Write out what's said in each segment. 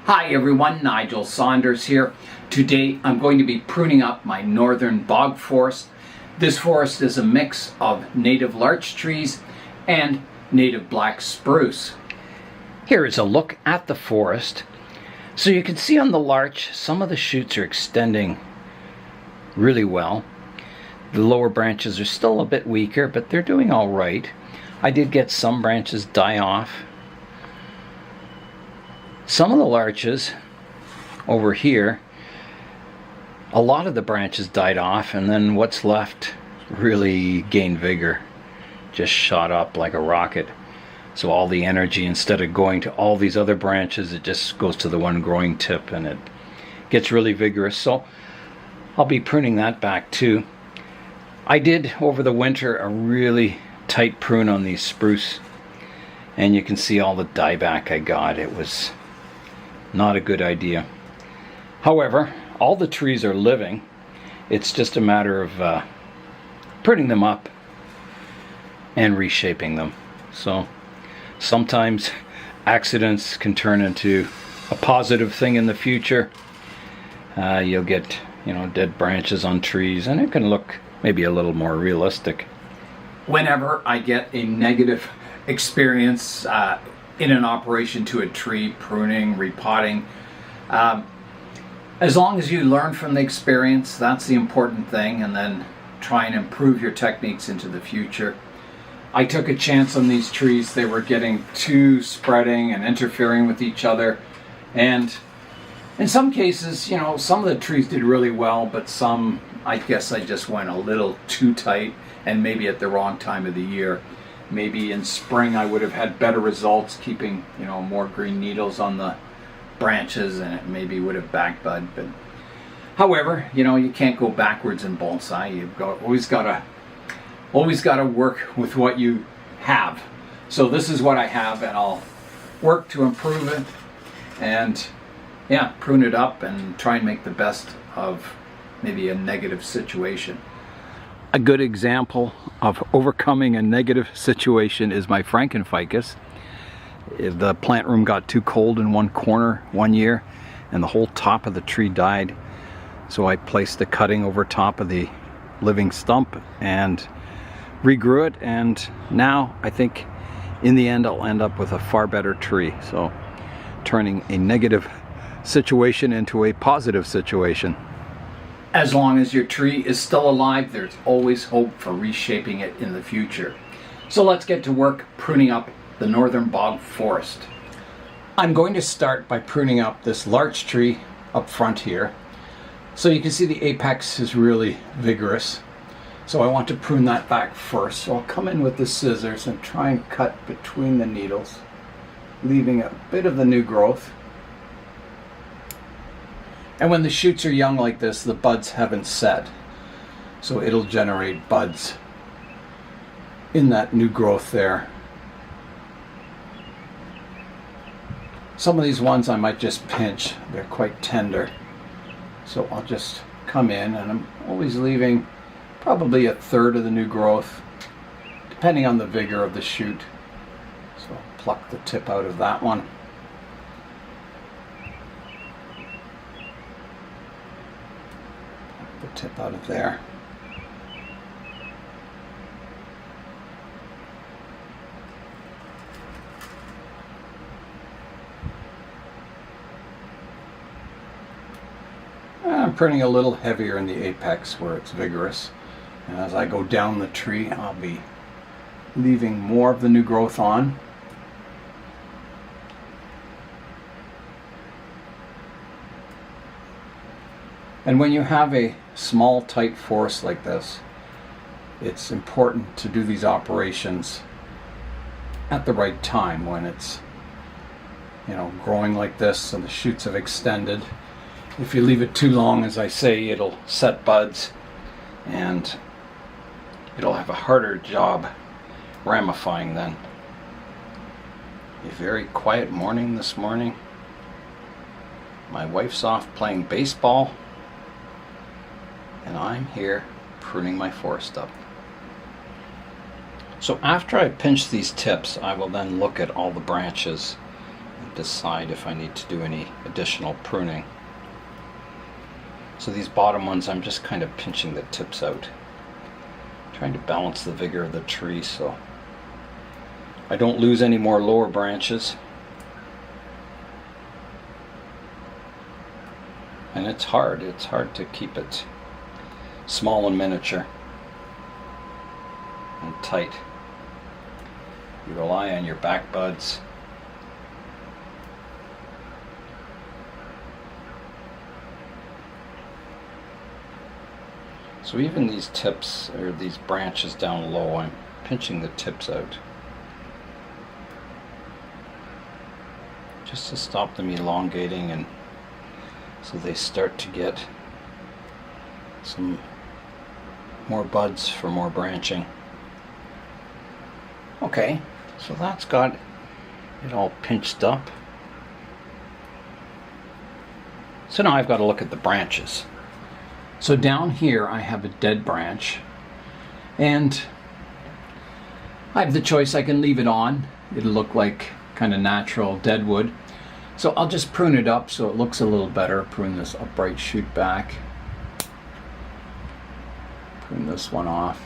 Hi everyone, Nigel Saunders here. Today I'm going to be pruning up my northern bog forest. This forest is a mix of native larch trees and native black spruce. Here is a look at the forest. So you can see on the larch, some of the shoots are extending really well. The lower branches are still a bit weaker, but they're doing all right. I did get some branches die off. Some of the larches over here, a lot of the branches died off, and then what's left really gained vigor, just shot up like a rocket. So all the energy, instead of going to all these other branches, it just goes to the one growing tip and it gets really vigorous. So I'll be pruning that back too. I did over the winter a really tight prune on these spruce, and you can see all the dieback I got. It was not a good idea. However, all the trees are living. It's just a matter of pruning them up and reshaping them. So sometimes accidents can turn into a positive thing in the future. You'll get, dead branches on trees, and it can look maybe a little more realistic. Whenever I get a negative experience in an operation to a tree, pruning, repotting, as long as you learn from the experience, that's the important thing, and then try and improve your techniques into the future. I took a chance on these trees. They were getting too spreading and interfering with each other, and in some cases, some of the trees did really well, but some, I guess I just went a little too tight, and maybe at the wrong time of the year. Maybe in spring I would have had better results, keeping more green needles on the branches, and it maybe would have back bud. But however, you can't go backwards in bonsai. You've always got to work with what you have. So this is what I have, and I'll work to improve it, and prune it up and try and make the best of maybe a negative situation. A good example of overcoming a negative situation is my Frankenficus. The plant room got too cold in one corner one year, and the whole top of the tree died. So I placed a cutting over top of the living stump and regrew it, and now I think in the end I'll end up with a far better tree. So turning a negative situation into a positive situation. As long as your tree is still alive, there's always hope for reshaping it in the future. So let's get to work pruning up the northern bog forest. I'm going to start by pruning up this larch tree up front here. So you can see the apex is really vigorous. So I want to prune that back first. So I'll come in with the scissors and try and cut between the needles, leaving a bit of the new growth. And when the shoots are young like this, the buds haven't set. So it'll generate buds in that new growth there. Some of these ones I might just pinch. They're quite tender. So I'll just come in, and I'm always leaving probably a third of the new growth, depending on the vigor of the shoot. So I'll pluck the tip out of that one. The tip out of there. I'm pruning a little heavier in the apex where it's vigorous, and as I go down the tree I'll be leaving more of the new growth on. And when you have a small, tight forest like this, it's important to do these operations at the right time, when it's growing like this and the shoots have extended. If you leave it too long, as I say, it'll set buds and it'll have a harder job ramifying then. A very quiet morning this morning. My wife's off playing baseball, and I'm here pruning my forest up. So after I pinch these tips, I will then look at all the branches and decide if I need to do any additional pruning. So these bottom ones, I'm just kind of pinching the tips out, trying to balance the vigor of the tree so I don't lose any more lower branches. And it's hard to keep it small and miniature and tight. You rely on your back buds. So even these tips, or these branches down low, I'm pinching the tips out just to stop them elongating, and so they start to get some more buds for more branching. Okay, so that's got it all pinched up. So now I've got to look at the branches. So down here I have a dead branch, and I have the choice. I can leave it on. It'll look like kind of natural dead wood. So I'll just prune it up so it looks a little better. Prune this upright shoot back. Prune this one off.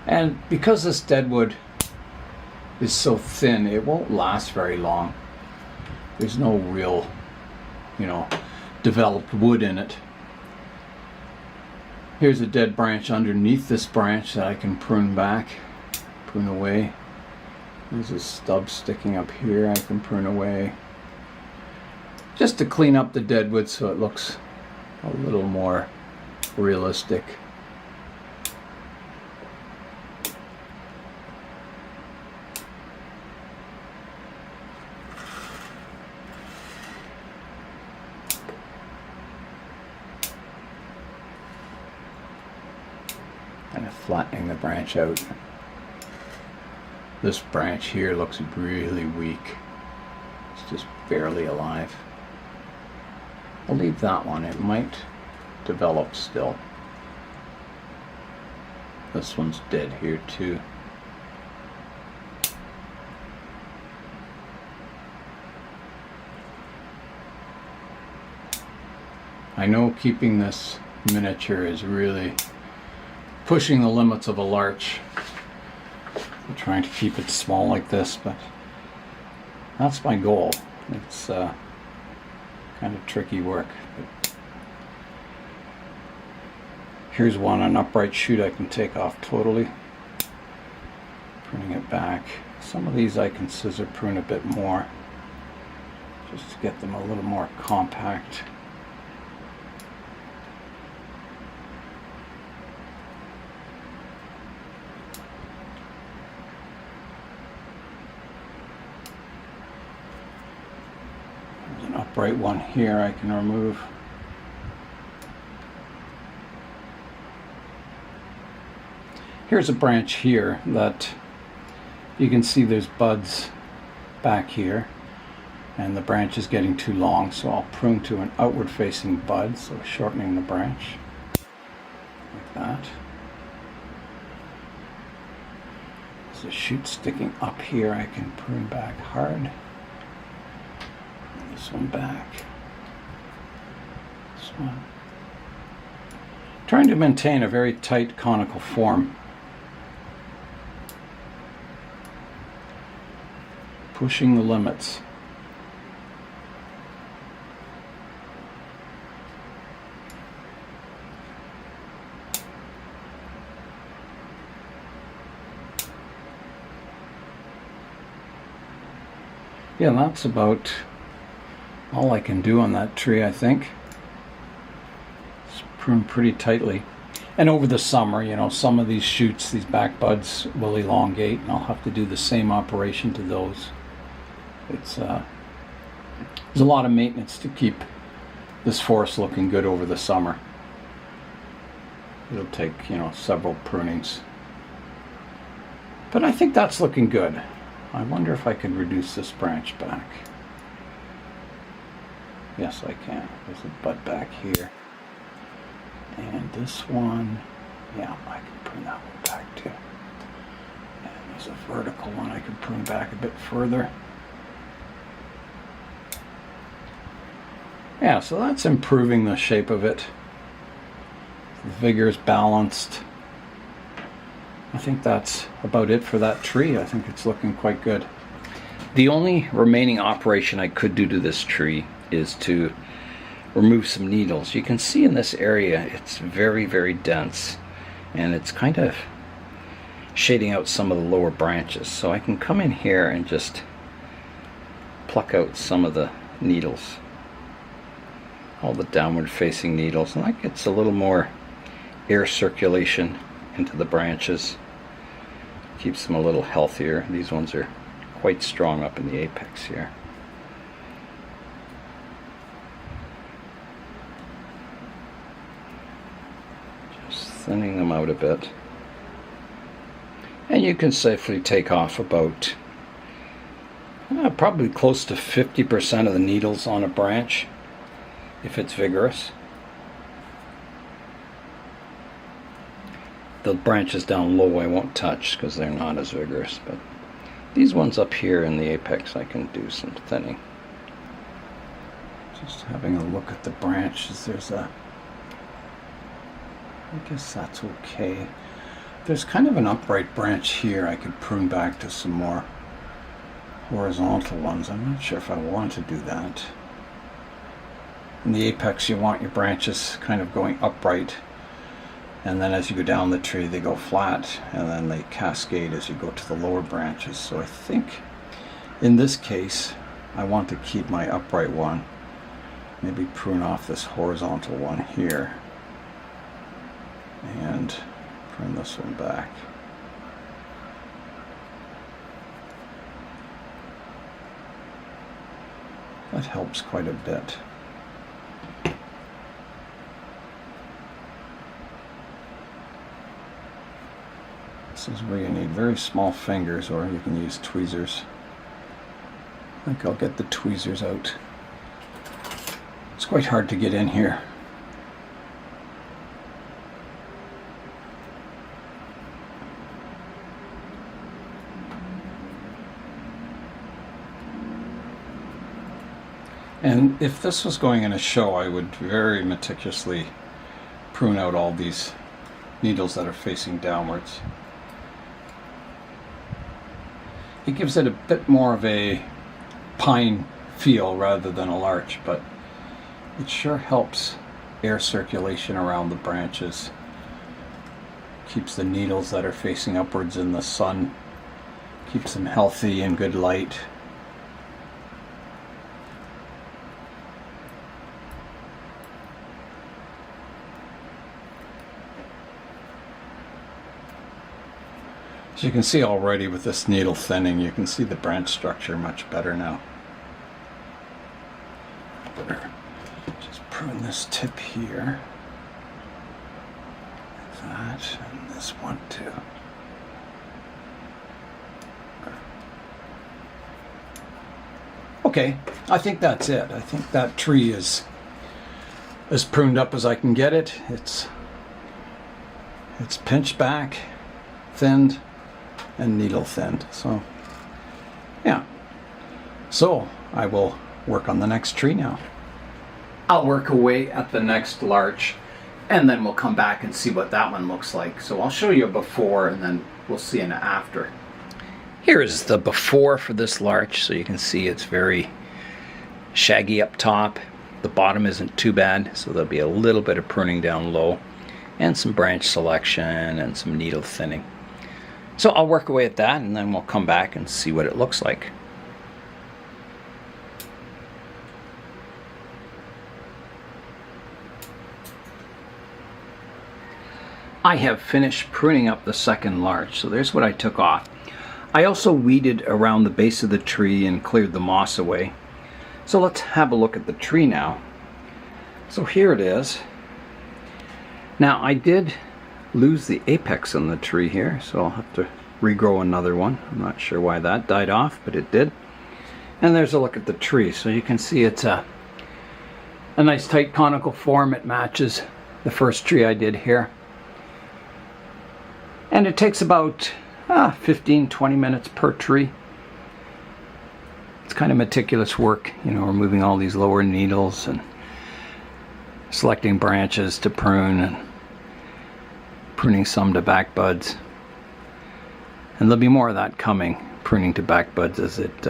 And because this dead wood is so thin, it won't last very long. There's no real, developed wood in it. Here's a dead branch underneath this branch that I can prune back, prune away. There's a stub sticking up here I can prune away. Just to clean up the dead wood so it looks a little more realistic. Kind of flattening the branch out. This branch here looks really weak. It's just barely alive. I'll leave that one. It might develop still. This one's dead here too. I know keeping this miniature is really pushing the limits of a larch. I'm trying to keep it small like this, but that's my goal. It's kind of tricky work. But here's one, an upright shoot I can take off totally. Pruning it back. Some of these I can scissor prune a bit more, just to get them a little more compact. Upright one here I can remove. Here's a branch here that you can see there's buds back here, and the branch is getting too long, so I'll prune to an outward facing bud, so shortening the branch like that. There's a shoot sticking up here I can prune back hard. This one back. This one. Trying to maintain a very tight conical form. Pushing the limits. Yeah, that's about all I can do on that tree, I think. It's pruned pretty tightly. And over the summer, some of these shoots, these back buds will elongate, and I'll have to do the same operation to those. It's there's a lot of maintenance to keep this forest looking good over the summer. It'll take, several prunings. But I think that's looking good. I wonder if I could reduce this branch back. Yes, I can. There's a bud back here. And this one, yeah, I can prune that one back too. And there's a vertical one I can prune back a bit further. Yeah, so that's improving the shape of it. The vigor is balanced. I think that's about it for that tree. I think it's looking quite good. The only remaining operation I could do to this tree is to remove some needles. You can see in this area it's very, very dense, and it's kind of shading out some of the lower branches. So I can come in here and just pluck out some of the needles, all the downward facing needles, and that gets a little more air circulation into the branches, keeps them a little healthier. These ones are quite strong up in the apex here. Just thinning them out a bit. And you can safely take off about probably close to 50% of the needles on a branch if it's vigorous. The branches down low I won't touch because they're not as vigorous, but these ones up here in the apex I can do some thinning. Just having a look at the branches, I guess that's okay. There's kind of an upright branch here I could prune back to some more horizontal ones. I'm not sure if I want to do that. In the apex you want your branches kind of going upright, and then as you go down the tree they go flat, and then they cascade as you go to the lower branches. So I think in this case I want to keep my upright one, maybe prune off this horizontal one here and prune this one back. That helps quite a bit. This is where you need very small fingers, or you can use tweezers. I think I'll get the tweezers out. It's quite hard to get in here. And if this was going in a show, I would very meticulously prune out all these needles that are facing downwards. It gives it a bit more of a pine feel rather than a larch, but it sure helps air circulation around the branches. Keeps the needles that are facing upwards in the sun, keeps them healthy and good light. As you can see already with this needle thinning, you can see the branch structure much better now. Better just prune this tip here, like that, and this one too. Okay, I think that's it. I think that tree is as pruned up as I can get it. It's pinched back, thinned, and needle thinned. So yeah, so I will work on the next tree now. I'll work away at the next larch, and then we'll come back and see what that one looks like. So I'll show you a before, and then we'll see an after. Here is the before for this larch. So you can see it's very shaggy up top. The bottom isn't too bad, so there'll be a little bit of pruning down low and some branch selection and some needle thinning. So I'll work away at that, and then we'll come back and see what it looks like. I have finished pruning up the second larch, so there's what I took off. I also weeded around the base of the tree and cleared the moss away. So let's have a look at the tree now. So here it is. Now I did lose the apex on the tree here, so I'll have to regrow another one. I'm not sure why that died off, but it did. And there's a look at the tree. So you can see it's a nice tight conical form. It matches the first tree I did here. And it takes about 15-20 minutes per tree. It's kind of meticulous work, you know, removing all these lower needles and selecting branches to prune and pruning some to back buds. And there'll be more of that coming, pruning to back buds as it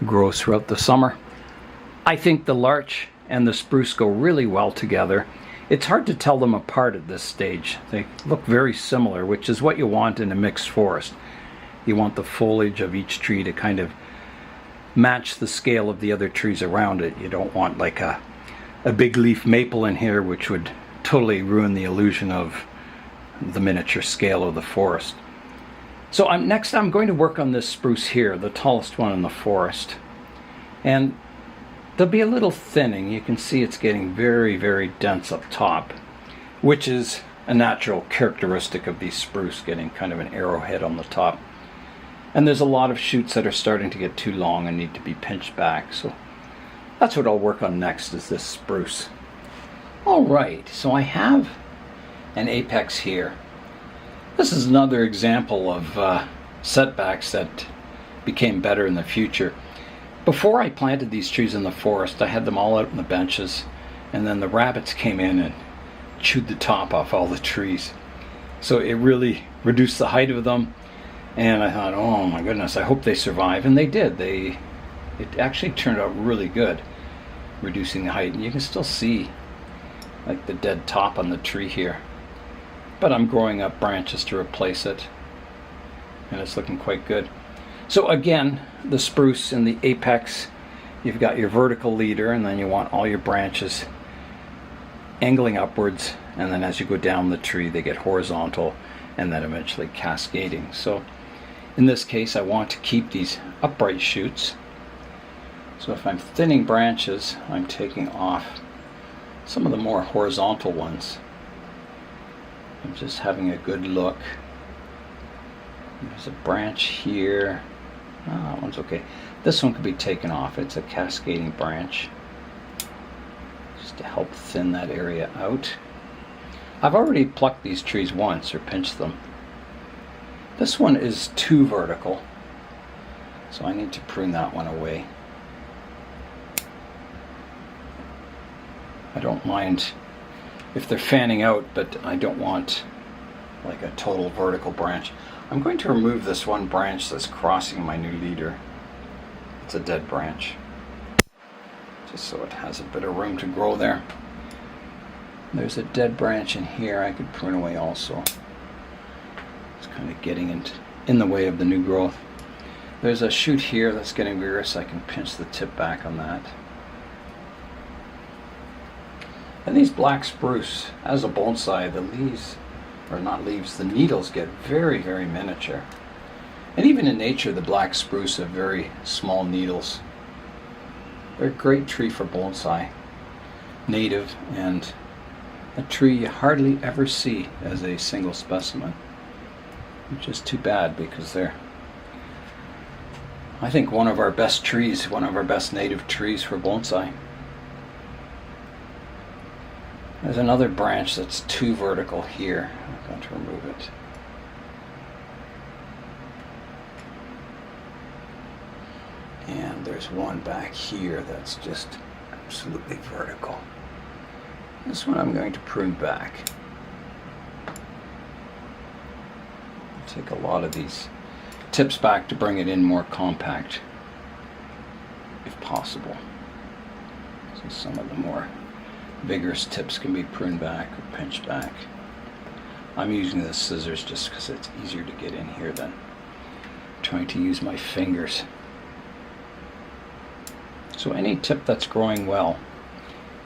grows throughout the summer. I think the larch and the spruce go really well together. It's hard to tell them apart at this stage. They look very similar, which is what you want in a mixed forest. You want the foliage of each tree to kind of match the scale of the other trees around it. You don't want like a big leaf maple in here, which would totally ruin the illusion of the miniature scale of the forest. So next I'm going to work on this spruce here, the tallest one in the forest. And there'll be a little thinning. You can see it's getting very, very dense up top, which is a natural characteristic of these spruce, getting kind of an arrowhead on the top. And there's a lot of shoots that are starting to get too long and need to be pinched back. So that's what I'll work on next, is this spruce. Alright, so I have an apex here. This is another example of setbacks that became better in the future. Before I planted these trees in the forest, I had them all out on the benches, and then the rabbits came in and chewed the top off all the trees. So it really reduced the height of them, and I thought, oh my goodness, I hope they survive. And they did. It actually turned out really good, reducing the height. And you can still see like the dead top on the tree here. But I'm growing up branches to replace it, and it's looking quite good. So again, the spruce in the apex, you've got your vertical leader, and then you want all your branches angling upwards, and then as you go down the tree they get horizontal and then eventually cascading. So in this case I want to keep these upright shoots. So if I'm thinning branches, I'm taking off some of the more horizontal ones. I'm just having a good look. There's a branch here. Oh, that one's okay. This one could be taken off. It's a cascading branch, just to help thin that area out. I've already plucked these trees once, or pinched them. This one is too vertical, so I need to prune that one away. I don't mind if they're fanning out, but I don't want like a total vertical branch. I'm going to remove this one branch that's crossing my new leader. It's a dead branch, just so it has a bit of room to grow there. There's a dead branch in here I could prune away also. It's kind of getting in the way of the new growth. There's a shoot here that's getting vigorous. I can pinch the tip back on that. And these black spruce, as a bonsai, the leaves, or not leaves, the needles get very, very miniature. And even in nature, the black spruce have very small needles. They're a great tree for bonsai, native, and a tree you hardly ever see as a single specimen, which is too bad, because they're, I think, one of our best trees, one of our best native trees for bonsai. There's another branch that's too vertical here. I'm going to remove it. And there's one back here that's just absolutely vertical. This one I'm going to prune back. I'll take a lot of these tips back to bring it in more compact, if possible. So some of the more vigorous tips can be pruned back or pinched back. I'm using the scissors just because it's easier to get in here than trying to use my fingers. So any tip that's growing well,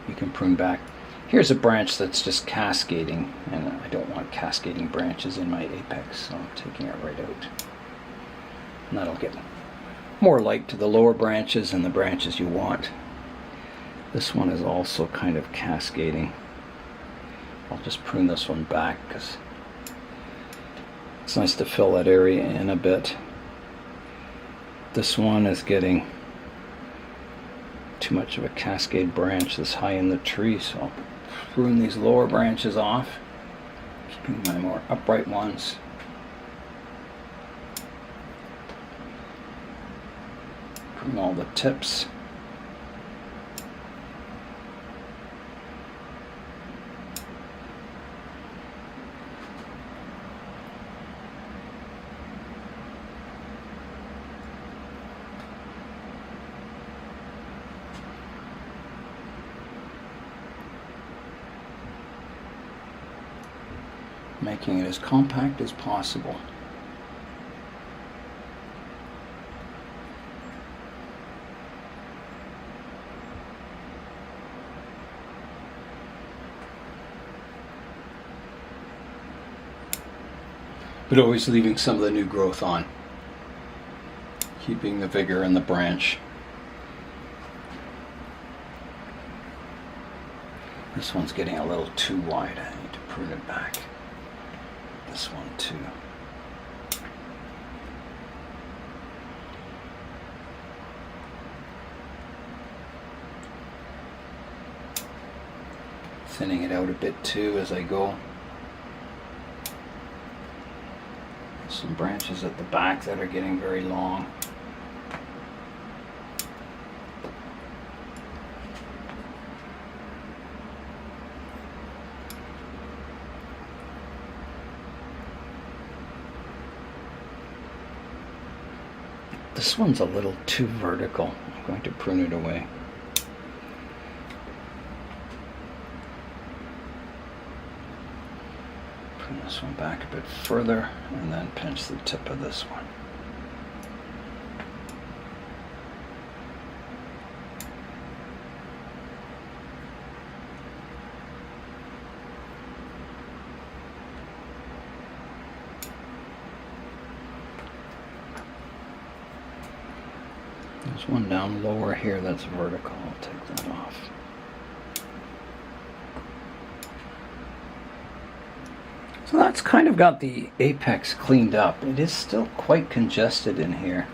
you can prune back. Here's a branch that's just cascading, and I don't want cascading branches in my apex, so I'm taking it right out. And that'll get more light to the lower branches and the branches you want. This one is also kind of cascading. I'll just prune this one back because it's nice to fill that area in a bit. This one is getting too much of a cascade branch this high in the tree, so I'll prune these lower branches off, keeping my more upright ones. Prune all the tips. making it as compact as possible. But always leaving some of the new growth on, keeping the vigor in the branch. This one's getting a little too wide. I need to prune it back. This one too. Thinning it out a bit too as I go. Some branches at the back that are getting very long. This one's a little too vertical. I'm going to prune it away. Prune this one back a bit further and then pinch the tip of this one. There's one down lower here that's vertical. I'll take that off. So that's kind of got the apex cleaned up. It is still quite congested in here.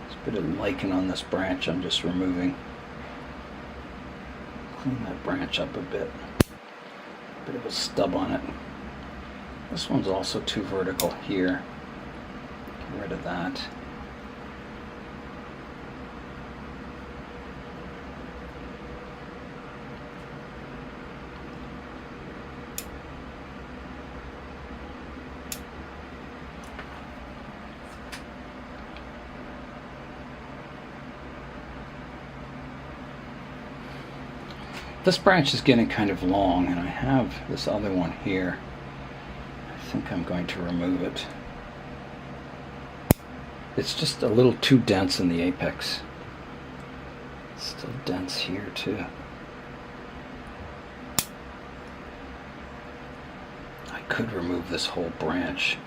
There's a bit of lichen on this branch I'm just removing. Clean that branch up a bit. Bit of a stub on it. This one's also too vertical here. Get rid of that. This branch is getting kind of long, and I have this other one here. I think I'm going to remove it. It's just a little too dense in the apex. It's still dense here too. I could remove this whole branch.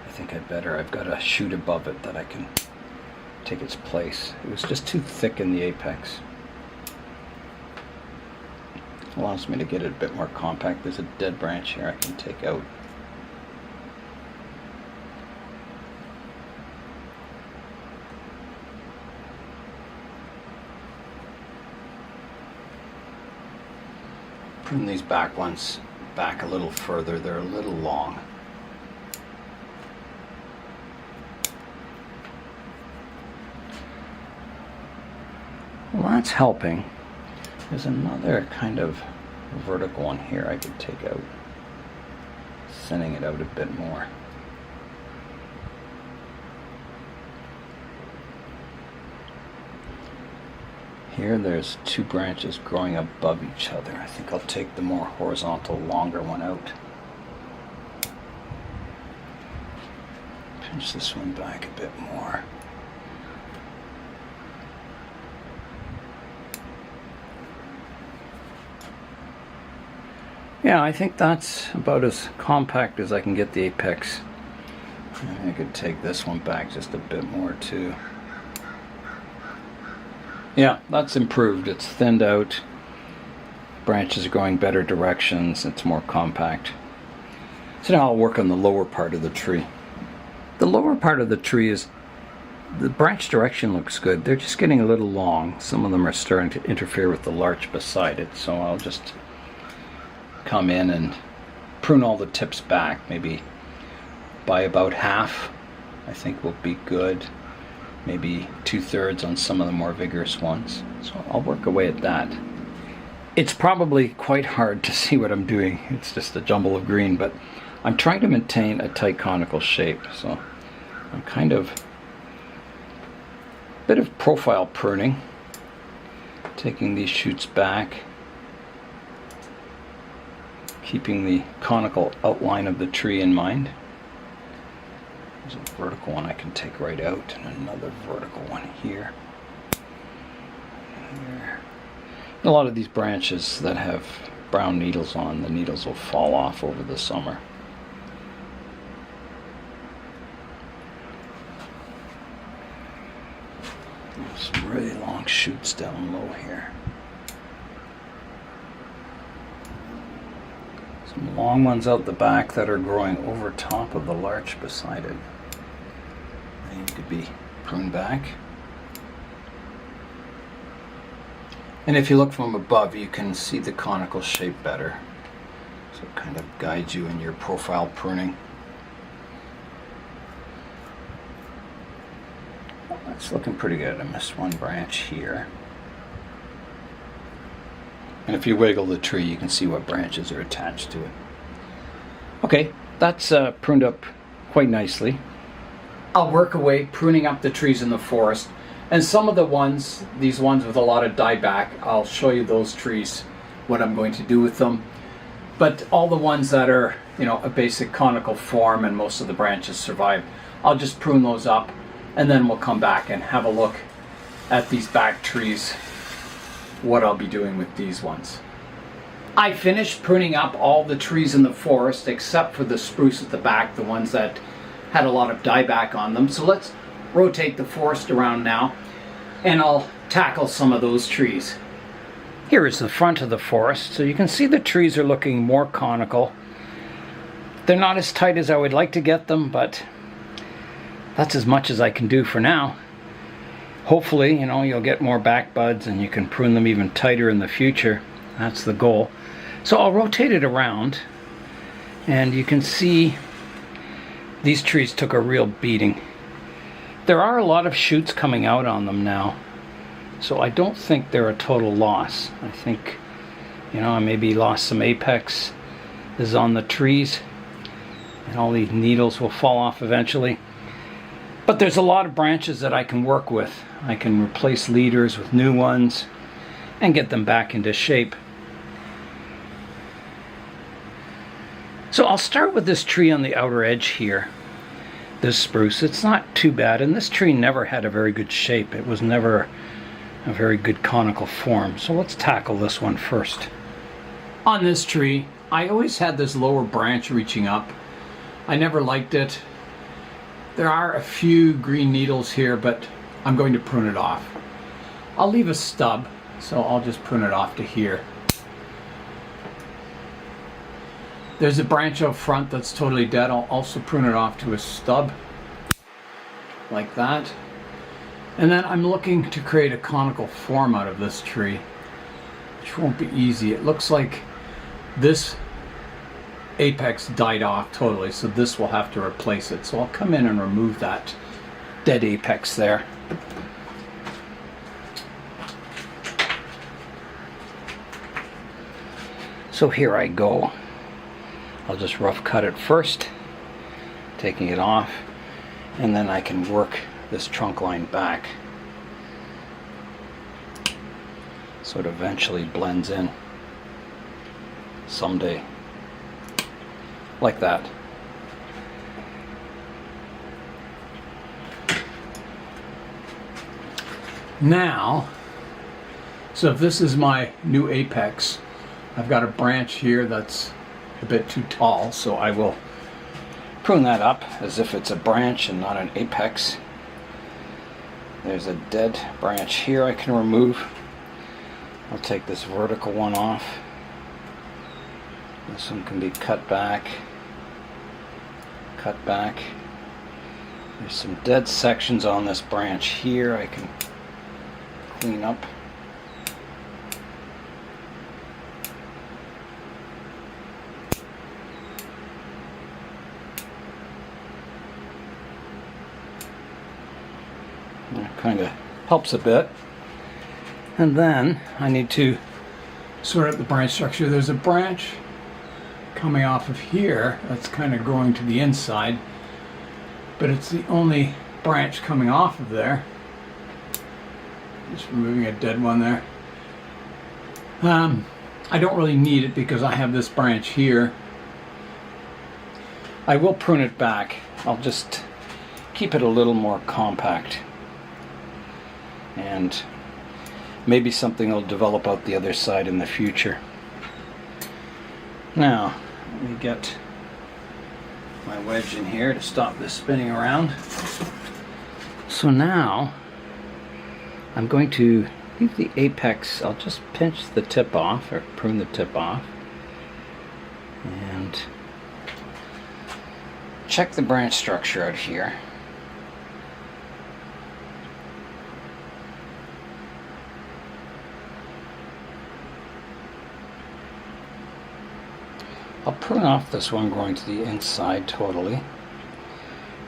I think I better. I've got a shoot above it that I can take its place. It was just too thick in the apex. Allows me to get it a bit more compact. There's a dead branch here I can take out. Prune these back ones back a little further. They're a little long. Well, that's helping. There's another kind of vertical one here I could take out, thinning it out a bit more. Here there's two branches growing above each other. I think I'll take the more horizontal, longer one out. Pinch this one back a bit more. Yeah, I think that's about as compact as I can get the apex. I could take this one back just a bit more too. Yeah, that's improved. It's thinned out. Branches are going better directions. It's more compact. So now I'll work on the lower part of the tree. The lower part of the tree is, the branch direction looks good. They're just getting a little long. Some of them are starting to interfere with the larch beside it. So I'll just come in and prune all the tips back, maybe by about half. I think will be good. Maybe 2/3 on some of the more vigorous ones. So I'll work away at that. It's probably quite hard to see what I'm doing. It's just a jumble of green, but I'm trying to maintain a tight conical shape. So I'm kind of bit of profile pruning, taking these shoots back, keeping the conical outline of the tree in mind. There's a vertical one I can take right out, and another vertical one here. Here. A lot of these branches that have brown needles on, the needles will fall off over the summer. There's some really long shoots down low here. Some long ones out the back that are growing over top of the larch beside it. And you could be pruned back. And if you look from above, you can see the conical shape better. So it kind of guides you in your profile pruning. It's looking pretty good. I missed one branch here. And if you wiggle the tree, you can see what branches are attached to it. Okay, that's pruned up quite nicely. I'll work away pruning up the trees in the forest. And some of the ones, these ones with a lot of dieback, I'll show you those trees, what I'm going to do with them. But all the ones that are, you know, a basic conical form and most of the branches survive, I'll just prune those up, and then we'll come back and have a look at these back trees, what I'll be doing with these ones. I finished pruning up all the trees in the forest except for the spruce at the back, the ones that had a lot of dieback on them. So let's rotate the forest around now, and I'll tackle some of those trees. Here is the front of the forest, so you can see the trees are looking more conical. They're not as tight as I would like to get them, but that's as much as I can do for now. Hopefully, you know, you'll get more back buds and you can prune them even tighter in the future. That's the goal. So I'll rotate it around, and you can see these trees took a real beating. There are a lot of shoots coming out on them now, so I don't think they're a total loss. I think, you know, I maybe lost some apex is on the trees, and all these needles will fall off eventually. But there's a lot of branches that I can work with. I can replace leaders with new ones and get them back into shape. So I'll start with this tree on the outer edge here. This spruce, it's not too bad, and this tree never had a very good shape. It was never a very good conical form. So let's tackle this one first. On this tree, I always had this lower branch reaching up. I never liked it. There are a few green needles here, but I'm going to prune it off. I'll leave a stub, so I'll just prune it off to here. There's a branch out front that's totally dead. I'll also prune it off to a stub, like that. And then I'm looking to create a conical form out of this tree, which won't be easy. It looks like this apex died off totally, so this will have to replace it. So I'll come in and remove that dead apex there. So here I go. I'll just rough cut it first, taking it off, and then I can work this trunk line back so it eventually blends in someday, like that. Now, so if this is my new apex, I've got a branch here that's a bit too tall, so I will prune that up as if it's a branch and not an apex. There's a dead branch here I can remove. I'll take this vertical one off. This one can be cut back. Cut back. There's some dead sections on this branch here I can clean up. That kind of helps a bit. And then I need to sort out the branch structure. There's a branch coming off of here that's kind of growing to the inside, but it's the only branch coming off of there. Just removing a dead one there. I don't really need it because I have this branch here. I will prune it back. I'll just keep it a little more compact. And maybe something will develop out the other side in the future. Now, let me get my wedge in here to stop this spinning around. So now, I'm going to leave the apex, I'll just pinch the tip off, or prune the tip off, and check the branch structure out here. I'll prune off this one going to the inside totally.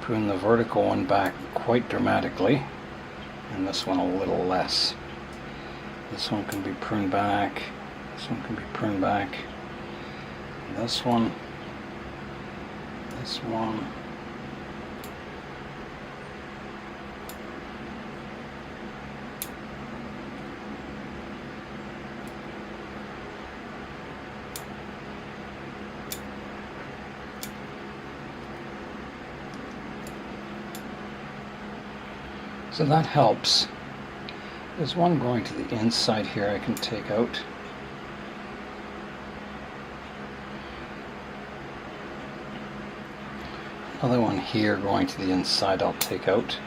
Prune the vertical one back quite dramatically, and this one a little less. This one can be pruned back, this one can be pruned back, this one, this one. So that helps. There's one going to the inside here I can take out. Another one here going to the inside I'll take out.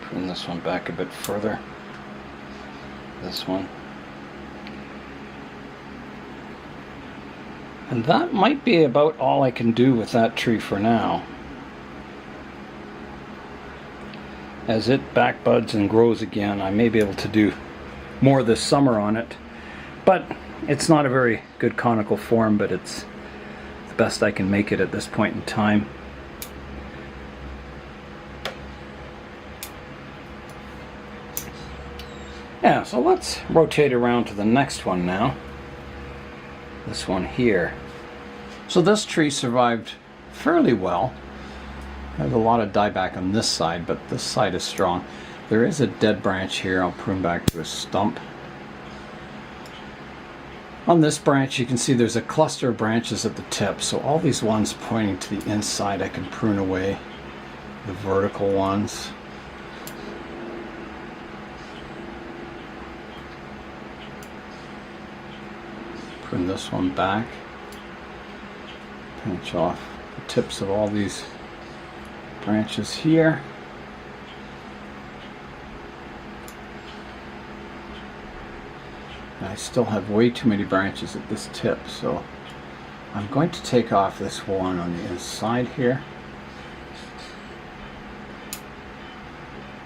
Prune this one back a bit further. This one. And that might be about all I can do with that tree for now. As it backbuds and grows again, I may be able to do more this summer on it. But it's not a very good conical form, but it's the best I can make it at this point in time. Yeah, so let's rotate around to the next one now. This one here. So this tree survived fairly well. There's a lot of dieback on this side, but this side is strong. There is a dead branch here. I'll prune back to a stump. On this branch you can see there's a cluster of branches at the tip, so all these ones pointing to the inside I can prune away. The vertical ones. Prune this one back. Pinch off the tips of all these branches here. I still have way too many branches at this tip, so I'm going to take off this one on the inside here,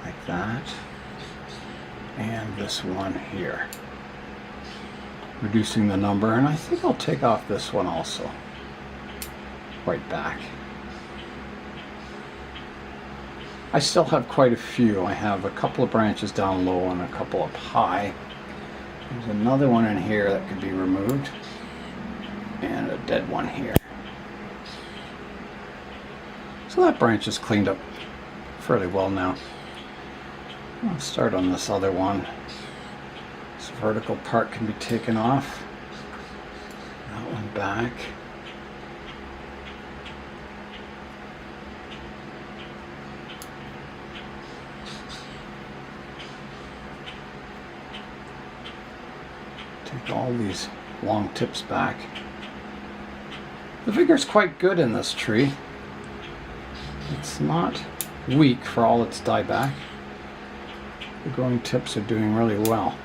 like that, and this one here, reducing the number, and I think I'll take off this one also, right back. I still have quite a few. I have a couple of branches down low and a couple up high. There's another one in here that could be removed, and a dead one here. So that branch is cleaned up fairly well now. I'll start on this other one. This vertical part can be taken off. That one back. Take all these long tips back. The vigor's quite good in this tree. It's not weak for all its dieback. The growing tips are doing really well.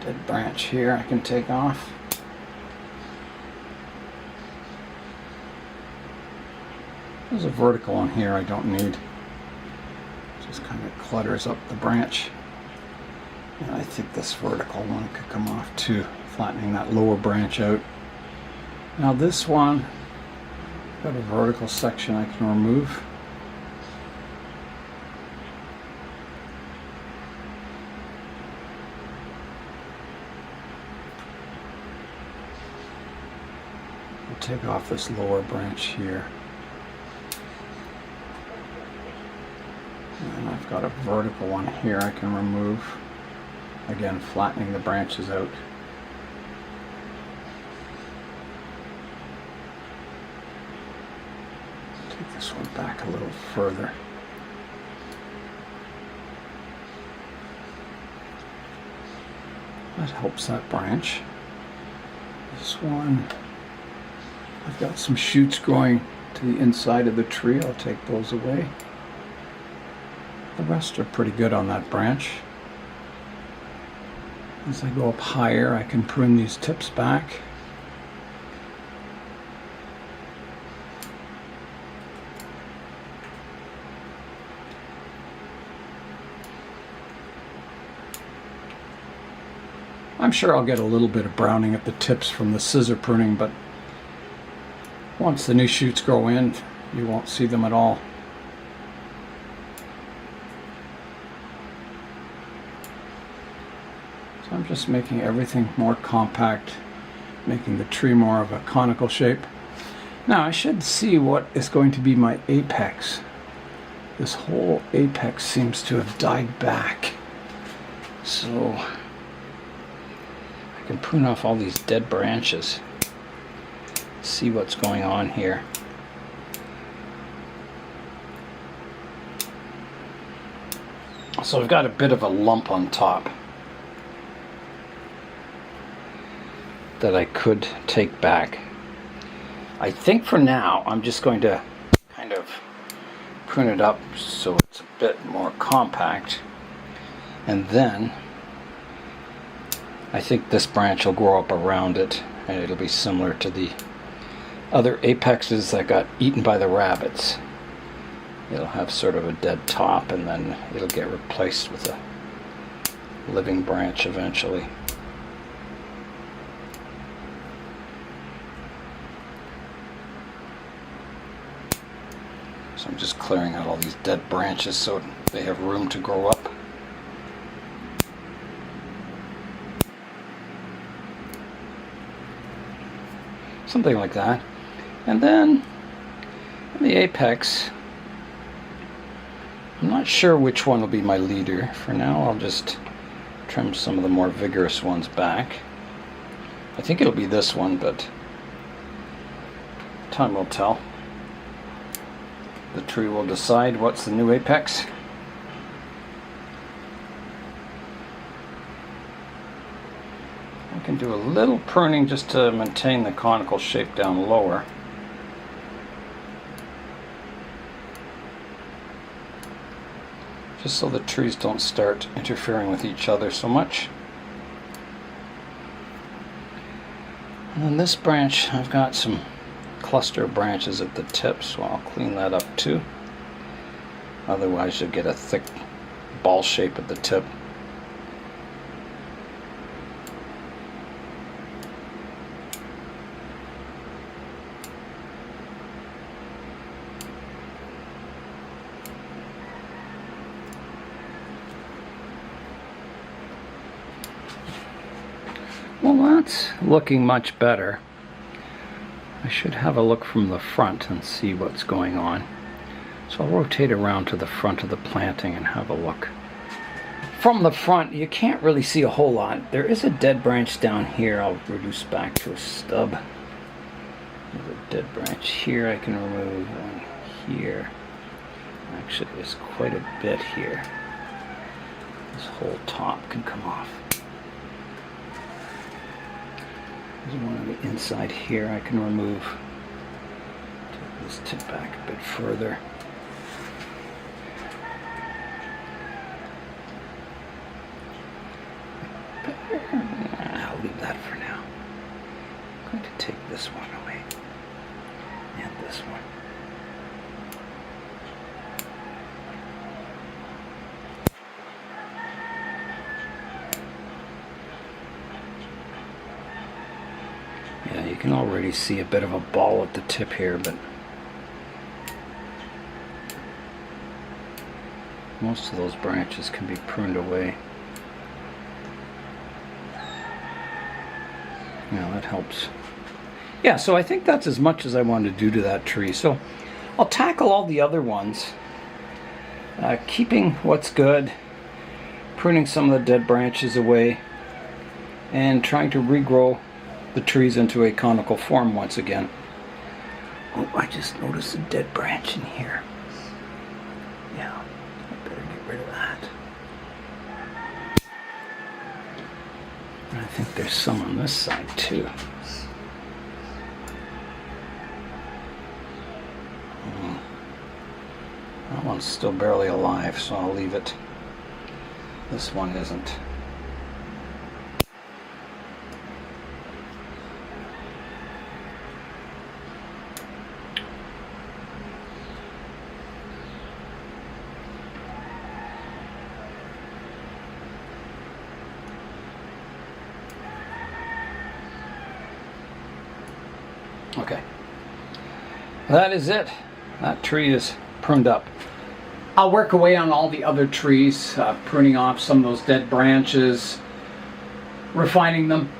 Dead branch here I can take off. There's a vertical one here I don't need. Just kind of clutters up the branch. And I think this vertical one could come off too, flattening that lower branch out. Now this one, got a vertical section I can remove. take off this lower branch here. And I've got a vertical one here I can remove. Again, flattening the branches out. Take this one back a little further. That helps that branch. This one, I've got some shoots growing to the inside of the tree. I'll take those away. The rest are pretty good on that branch. As I go up higher, I can prune these tips back. I'm sure I'll get a little bit of browning at the tips from the scissor pruning, but once the new shoots grow in, you won't see them at all. So I'm just making everything more compact, making the tree more of a conical shape. Now I should see what is going to be my apex. This whole apex seems to have died back. So I can prune off all these dead branches, see what's going on here. So I've got a bit of a lump on top that I could take back. I think for now I'm just going to kind of prune it up so it's a bit more compact, and then I think this branch will grow up around it and it'll be similar to the other apexes that got eaten by the rabbits. It'll have sort of a dead top and then it'll get replaced with a living branch eventually. So I'm just clearing out all these dead branches so they have room to grow up. Something like that. And then the apex, I'm not sure which one will be my leader. For now I'll just trim some of the more vigorous ones back. I think it'll be this one, but time will tell. The tree will decide what's the new apex. I can do a little pruning just to maintain the conical shape down lower. Just so the trees don't start interfering with each other so much. And then this branch, I've got some cluster of branches at the tip, so I'll clean that up too. Otherwise you'll get a thick ball shape at the tip. Well, that's looking much better. I should have a look from the front and see what's going on. So I'll rotate around to the front of the planting and have a look. From the front, you can't really see a whole lot. There is a dead branch down here. I'll reduce back to a stub. There's a dead branch here I can remove, and here. Actually, there's quite a bit here. This whole top can come off. There's one on the inside here I can remove. Take this tip back a bit further. I'll leave that for now. I'm going to take this one away. And this one. Yeah, you can already see a bit of a ball at the tip here, but most of those branches can be pruned away. Yeah, that helps Yeah, so I think that's as much as I want to do to that tree. So I'll tackle all the other ones, keeping what's good, pruning some of the dead branches away, and trying to regrow the trees into a conical form once again. Oh, I just noticed a dead branch in here. Yeah, I better get rid of that. I think there's some on this side too. That one's still barely alive, so I'll leave it. This one isn't. Okay. That is it. That tree is pruned up. I'll work away on all the other trees, pruning off some of those dead branches, refining them.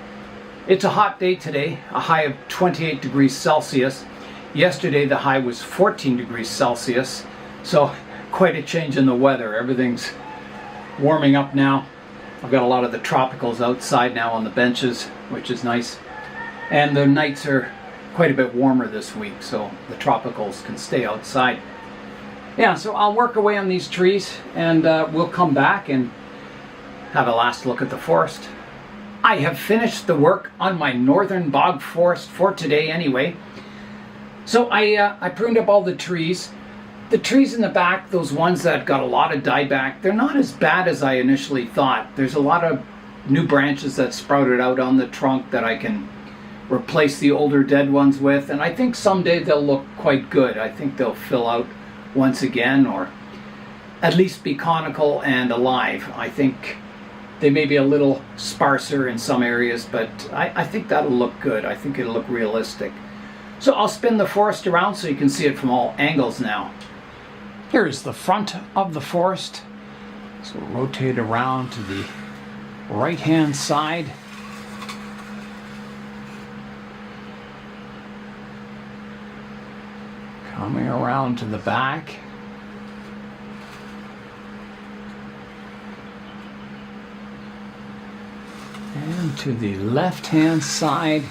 It's a hot day today, a high of 28 degrees Celsius. Yesterday the high was 14 degrees Celsius, so quite a change in the weather. Everything's warming up now. I've got a lot of the tropicals outside now on the benches, which is nice. And the nights are quite a bit warmer this week, so the tropicals can stay outside. Yeah, so I'll work away on these trees, and we'll come back and have a last look at the forest. I have finished the work on my northern bog forest for today anyway. So I pruned up all the trees. The trees in the back, those ones that got a lot of dieback, they're not as bad as I initially thought. There's a lot of new branches that sprouted out on the trunk that I can replace the older dead ones with, and I think someday they'll look quite good. I think they'll fill out once again, or at least be conical and alive. I think they may be a little sparser in some areas, but I think that'll look good. I think it'll look realistic. So I'll spin the forest around so you can see it from all angles now. Here's the front of the forest. So we'll rotate around to the right-hand side. Coming around to the back. And to the left-hand side.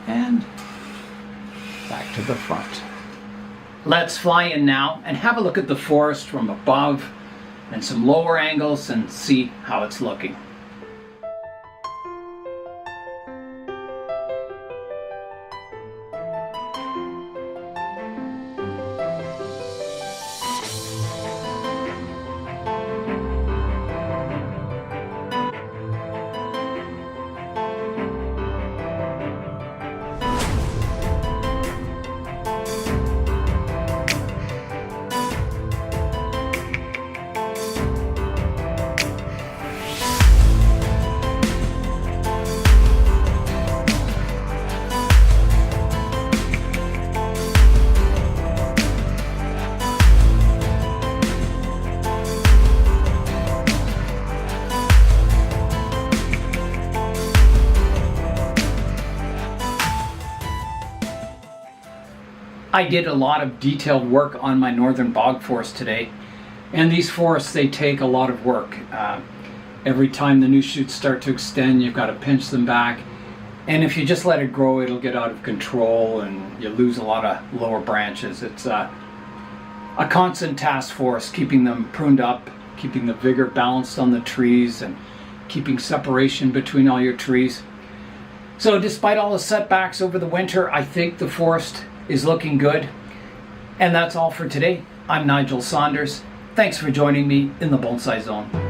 And back to the front. Let's fly in now and have a look at the forest from above and some lower angles and see how it's looking. I did a lot of detailed work on my northern bog forest today, and these forests, they take a lot of work. Every time the new shoots start to extend, you've got to pinch them back, and if you just let it grow, it'll get out of control and you lose a lot of lower branches. It's a constant task force, keeping them pruned up, keeping the vigor balanced on the trees, and keeping separation between all your trees. So despite all the setbacks over the winter, I think the forest is looking good. And that's all for today. I'm Nigel Saunders. Thanks for joining me in the Bonsai Zone.